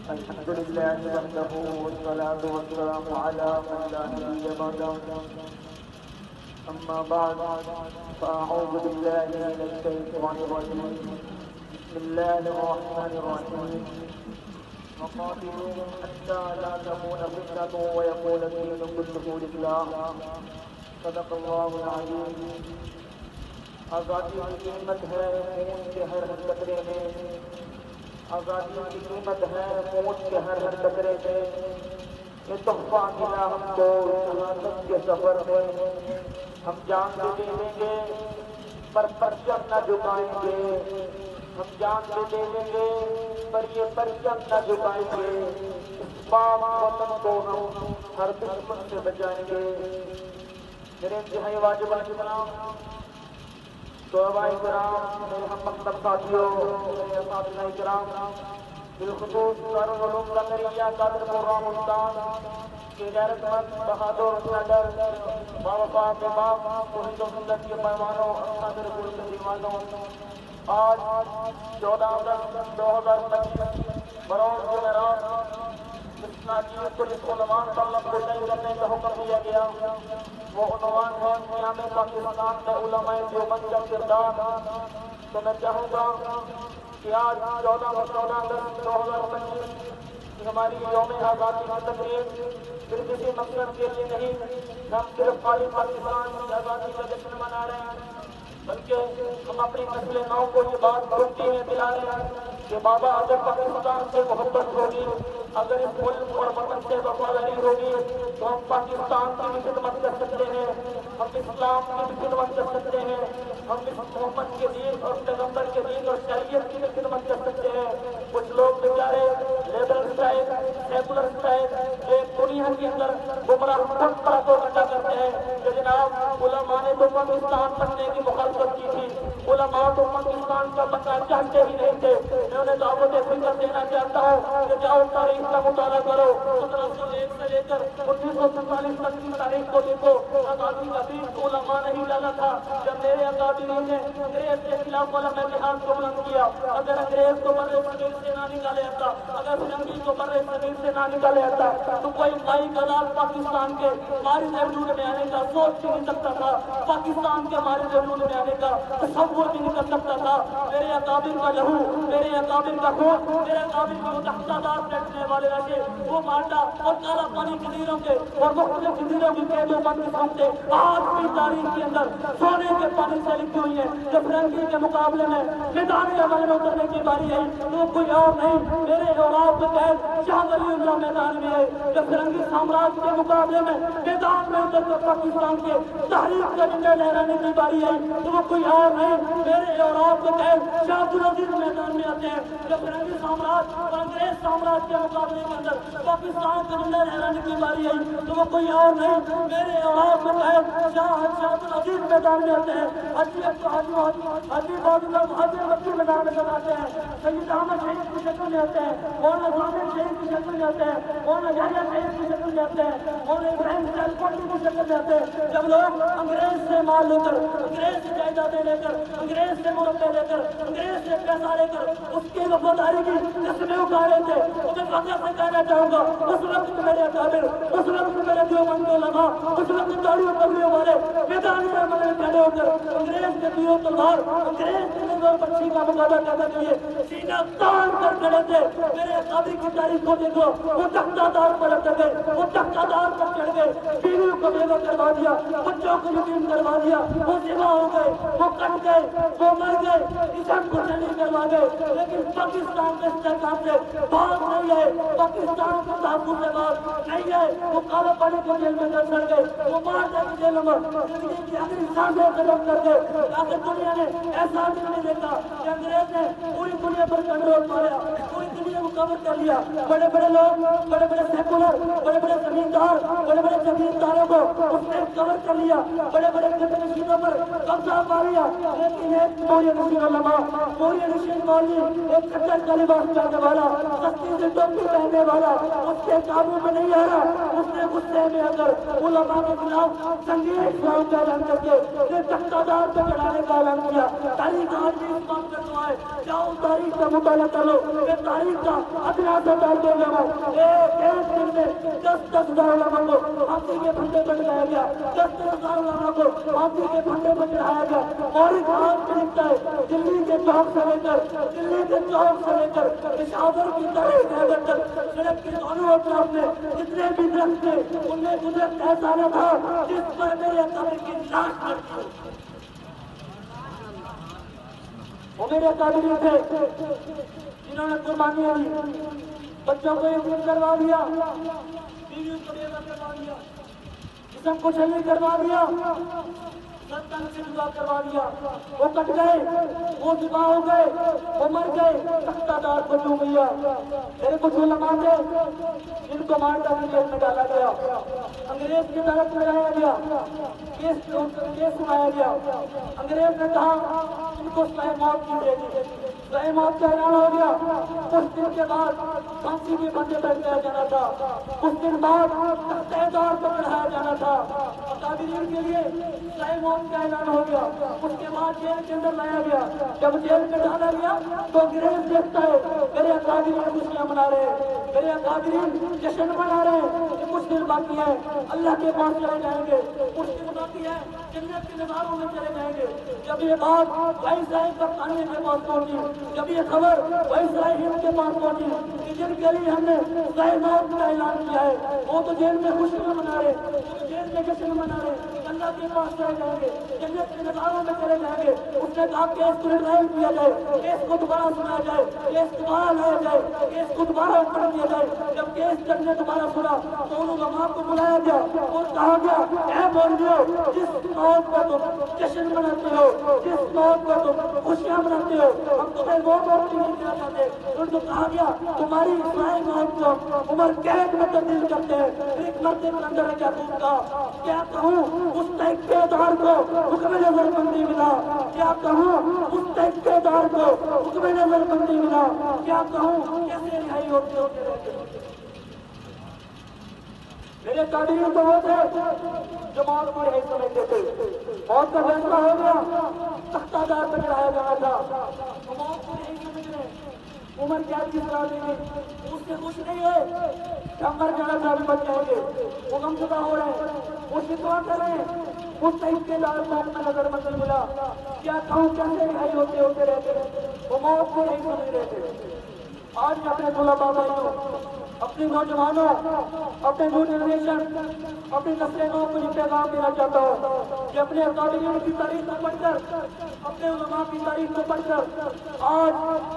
الحمد لله وحده والصلاة والسلام على من لا نبي بعده أما بعد فأعوذ بالله من الشيطان الرجيم بسم الله الرحمن الرحيم وقاتلوهم حتى لا تكون فتنة ويكون الدين كله لله صدق الله العظيم. آزادی کی قیمت ہے خون کے ہر قطرے میں، آزادی کی قیمت ہے خون کے ہر قطرے میں، یہ تحفہ ملا ہم کو شہادت کے سفر میں. ہم جان بھی دے دیں گے پر پرچم نہ جھکائیں گے، ہم جان بھی دے دیں گے پر یہ پرچم نہ جھکائیں گے. اس پاک وطن کو ہم ہر دشمن سے بچائیں گے. میرے انتہائی واجب السلام، طلباء کرام، میرے ہم مکتب ساتھیوں، میرے اساتذہ کرام، بالخصوص دارالعلوم زکریا قادر پروگرام استاد کے غیرت مند بہادر نڈر باوفا امام توحید و سنت کے پیمانوں اساتذہ رسول کے دیوانوں، آج 14 اگست 2025 بروز جمعرات اسلامی کو جس عنوان پر لفظ طے کرنے کا حکم دیا گیا وہ عنوان ہے قیام پاکستان میں علماء دیوبند کا کردار. تو میں چاہوں گا کہ آج 14 اگست 2025 ہماری یوم آزادی کی تقریب صرف کسی مقصد کے لیے نہیں، ہم صرف خالی پاکستان کی آزادی کا جشن منا رہے ہیں، بلکہ ہم اپنی نسل نو کو یہ بات بھولتی میں دلا رہے ہیں کہ بابا اگر پاکستان سے محبت ہوگی، اگر اس ملک اور وطن سے وفاداری ہوگی تو ہم پاکستان کی بھی خدمت کر سکتے ہیں، ہم اسلام کی بھی خدمت کر سکتے ہیں، ہم محمد کے دین اور پیغمبر کے دین اور شریعت کی بھی خدمت کر سکتے ہیں. کچھ لوگ بیچارے لیبرل اسٹائل، سیکولر اسٹائل ایک دنیا کے اندر گمراہ پڑا کو اٹا کرتے ہیں کہ جناب علماء نے تو پاکستان بننے کی مخالفت کی تھی، علماء تو پاکستان کا بننا چاہتے ہی نہیں تھے. میں انہیں دعوت فکر دینا چاہتا ہوں کہ جاؤ تاریخ کا مطالعہ کرو، 1701 سے لے کر 1947 تک کی تاریخ کو دیکھو. آزادی کا بیج علماء نہیں ڈالا تھا. جب میرے اکابرین نے انگریز کے خلاف علماء جہاد کو بلند کیا، اگر انگریز کو بر صغیر سے نہ نکالے آتا، اگر فرنگی کو بر صغیر سے نہ نکالے آتا تو کوئی مائی گلال پاکستان کے مارد وجود میں آنے کا سوچ بھی نہیں سکتا تھا، پاکستان کے مارد وجود میں آنے کا تصور بھی نہیں کر سکتا تھا. میرے اکابر کا لہو، میرے اکابر کا خون، میرے اکابر کو تختادار بیٹھنے والے رہے وہ مانڈا اور کالا پانی جزیروں کے اور مختلف جزیروں کی قیدوں بند سمجھتے آج بھی تاریخ کے اندر سونے کے پانی سے لکھی ہوئی ہے. جب فرنگی کے مقابلے میں میدان عمل میں اترنے کی باری آئی تو کوئی اور نہیں میرے اور آپ کے تحت شاہ ولی اللہ میدان میں آئے. جب فرنگی سامراج کے مقابلے میں میدان میں اتر کر پاکستان کے تحریک کا جھنڈا لہرانے کی باری آئی تو وہ کوئی اور نہیں میرے اور آپ کے تحت شاہ عبدالعزیز میدان میں آتے ہیں. جب فرنگی سامراج اور انگریز سامراج کے مقابلے کے اندر پاکستان کا جھنڈا لہرانے کی باری آئی تو وہ کوئی اور نہیں میرے اور آپ کے تحت شاہ عبدالعزیز میدان میں آتے ہیں. حجی میدان میں آتے ہیں، سید احمد شہید کی شکل میں آتے ہیں، مولانا ضامن شہید کی شکل میں آتے ہیں، مولانا یحییٰ شہید کی شکل میں آتے ہیں، مولانا ابراہیم سیالکوٹی کی شکل میں آتے ہیں. جب لوگ انگریز سے مال لے کر، انگریز سے جائیدادیں لے کر، انگریز سے مربع لے کر، انگریز سے پیسہ لے کر اس کی وفاداری کی قسمیں اٹھا رہے تھے، میں فخر سے کہنا چاہوں گا اس وقت میرے اکابر، اس وقت میرے دیوبند کے علماء، اس وقت داڑھی پگڑیوں والے میدان میں کھڑے ہو کر انگریز کے تیر تلوار، انگریز کے نظر بچی کا مقابلہ کرنے کے لیے سینہ تان کر کھڑے تھے. میرے اکابر کی تاریخ کو دیکھو، وہ تختہ دار پر لٹک گئے، وہ تختہ دار پر چڑھ گئے، بیویوں کو بیوہ کروا دیا، بچوں کو یتیم کروا دیا، وہ ذبح ہو گئے، وہ کٹ گئے، وہ مر گئے، اسم کو شہید کروا گئے. لیکن پاکستان کے استحکام سے باز نہیں ہے، پاکستان کے تحفظ سے باز نہیں ہے. وہ کالے پانی کو جیل میں چڑھ گئے، وہ مار دے کے جیلوں میں زندگی کی آخری سانسیں ختم کر گئے. آخر دنیا نے ایسا بھی نہیں دیکھا کہ انگریز نے پوری دنیا پر کنٹرول مارا، پوری دنیا کو کور کر لیا. بڑے بڑے لوگ، بڑے بڑے سیکولر، بڑے بڑے زمیندار، بڑے بڑے زمینداروں کو اس نے کور کر لیا، بڑے بڑے نشینوں پر قبضہ پا لیا. لیکن ایک موریہ نشین علماء، موریہ نشین مولوی، ایک چکر کا لباس پہننے والا، سستی سے ٹوپی پہننے والا اس کے قابو میں نہیں آ رہا. اس نے غصے میں آ کر علماء کے خلاف سنگین اسلام کا اعلان کر کے تختہ دار پہ چڑھانے کا اعلان کیا. تاریخ آج بھی اس بات پہ دعا ہے، جاؤ تاریخ کا مطالعہ کرو کہ تاریخ کا ادنا سے ڈالتے ہوئے ایک دن میں 10,000 علماء کو پھانسی کے پھندے پر لایا گیا، 10,000 علماء کو پھانسی کے پھندے پر چڑھایا گیا۔ اور ایک آج میں لکھتا ہے دلی کے چوک سے لے کر پشاور کی طرف حیدر تک سڑک کے دونوں اطراف میں جتنے بھی درخت تھے ان میں درخت ایسا نہ تھا جس پر میرے اکابر کی لاش لڑتی ہو۔ وہ میرے اکابر تھے جنہوں نے قربانیاں دی، بچوں کو یتیم کروا دیا، بیویوں کو بیوہ کروا دیا، جسم کو چھلنی کروا دیا، ستن سے جدا کروا دیا۔ وہ کٹ گئے، وہ جدا ہو گئے، وہ مر گئے، تختہ دار کو ڈوب گیا۔ میرے کچھ علماء تھے جن کو مارٹا کی جیل میں ڈالا گیا، انگریز کی طرف لگایا گیا، کیس سنایا گیا۔ انگریز نے کہا ان کو سزائے موت کی دے دی، سزائے موت کا اعلان ہو گیا۔ کچھ دن کے بعد پھانسی کے پھندے پر چڑھایا جانا تھا، کچھ دن بعد تختہ دار پر چڑھایا جانا تھا۔ اکابرین کے لیے سزائے موت کا اعلان ہو گیا۔ اس کے بعد جیل کے اندر لایا گیا۔ جب جیل میں ڈالا گیا تو انگریز دیکھتا ہے میرے اکابرین خوشیاں منا رہے ہیں، میرے اکابرین جشن منا رہے ہیں، کہ کچھ دن باقی ہے اللہ کے پاس چلے جائیں گے، کچھ دن باقی ہے جنت کے نظاروں میں چلے جائیں گے۔ جب یہ بات وائسرائے برطانیہ کے پاس پہنچی، جب یہ خبر وائسرائے ہند کے پاس پہنچی کہ جن کے لیے ہم نے سزائے موت کا اعلان کیا ہے وہ تو جیل میں خوشیاں منا رہے، وہ تو جیل میں جشن منا رہے، اللہ کے پاس چلے جائیں گے، جنت کے نظاروں میں چلے جائیں گے۔ اس نے کہا کیس کو ریٹرائل کیا جائے، کیس کو دوبارہ سنا جائے، کیس دوبارہ لایا جائے، کیس کو دوبارہ پڑھ دیا جائے۔ جب کیس جج نے دوبارہ سنا تو ان علماء کو بلایا گیا اور کہا گیا اے مولویو، جس موت پر تم جشن مناتے ہو، جس موت پر تم خوشیاں مناتے ہو، ہم تمہیں وہ موت نہیں دینا چاہتے۔ ان کو کہا گیا تمہاری اسرائیل موت کو عمر قید میں تبدیل کرتے ہیں۔ ایک مرد اندر کیا کہا، کیا کہوں اس ٹھیکیدار کو حکم نظر بندی ملا، کیا کہوں اس ٹھیکیدار کو حکم نظر بندی ملا، کیا کہوں کیسے رہائی ہوتے ہوتے۔ میرے قادری تو وہ تھے جو موت کو رہائی سمجھتے تھے، موت کا فیصلہ ہو گیا، تختہ دار پر چڑھایا جانا تھا، وہ موت کو رہائی سمجھ رہے، عمر قید کی سزا دی گئی، اس سے خوش نہیں ہوئے کہ ہم مر جانا چاہتے بچ جائیں گے، وہ غمزدہ ہو رہے ہیں، وہ شکوا کر رہے ہیں۔ اس ٹھیکیدار کو اپنا نظر منزل ملا، کیا کہوں کیسے رہائی ہوتے ہوتے رہتے، وہ موت کو نہیں سمجھ رہے تھے۔ آج میں اپنے طلباء بھائیوں، اپنی نوجوانوں، اپنے نیو جنریشن، اپنی نسل نو کو یہ پیغام دینا چاہتا ہوں کہ اپنے اکابرین کی تاریخ کو پڑھ کر، اپنے علماء کی تاریخ کو پڑھ کر آج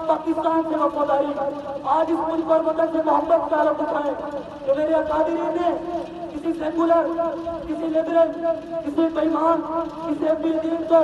پاکستان سے وفاداری، آج اس ملک اور وطن سے محبت کا رخ اٹھائیں کہ میرے اکابرین نے کسی سیکولر، کسی لبرل، کسی بےایمان، کسی اپنی دین کو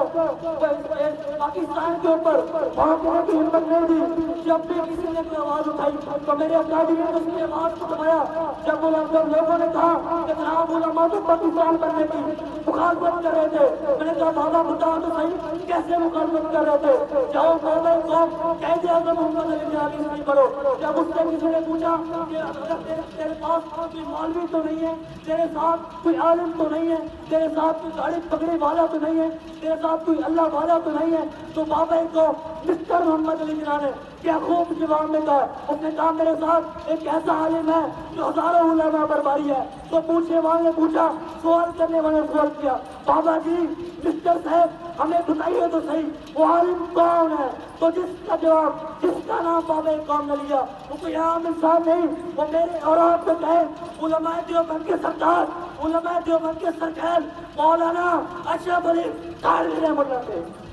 پاکستان کے اوپر بھونکنے کی ہمت نہیں دی۔ جب بھی کسی نے کوئی آواز اٹھائی تو میرے اکابرین نے اس کی آواز کو دبایا۔ جب لوگوں نے کہا کہ جناب علماء تو پاکستان بننے کی مخالفت کر رہے تھے، میں نے کہا بابا بتاؤ تو صحیح کیسے مخالفت کر رہے تھے، جاؤ بابا قوم قائد اعظم محمد علی جناح کی صحیح کرو۔ جب اس سے کسی نے پوچھا کہ اگر تیرے پاس کوئی مولوی تو نہیں ہے، تیرے ساتھ کوئی عالم تو نہیں ہے، تیرے ساتھ کوئی داڑھی پگڑی والا تو نہیں ہے، تیرے ساتھ کوئی اللہ والا تو نہیں ہے، تو بابا کو مسٹر محمد علی جناح نے کیا خوب جواب میں کہا، اس نے کہا میرے ساتھ ایک ایسا عالم ہے جو ہزاروں علماء پر بھاری ہے۔ تو پوچھنے والے نے پوچھا، سوال کرنے والے نے سوال کیا، بابا جی مسٹر صاحب ہمیں بتائیے تو صحیح وہ عالم کون ہے؟ تو جس کا جواب، جس کا نام بابا قوم نے لیا وہ کوئی عام انسان نہیں، وہ میرے اور آپ کو کہے علماء دیوبند کے سردار، علماء دیوبند کے سرکار مولانا اشرف علی تھانوی رحمۃ اللہ علیہ۔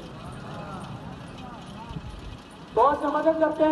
بہت سے مدد کرتے ہیں۔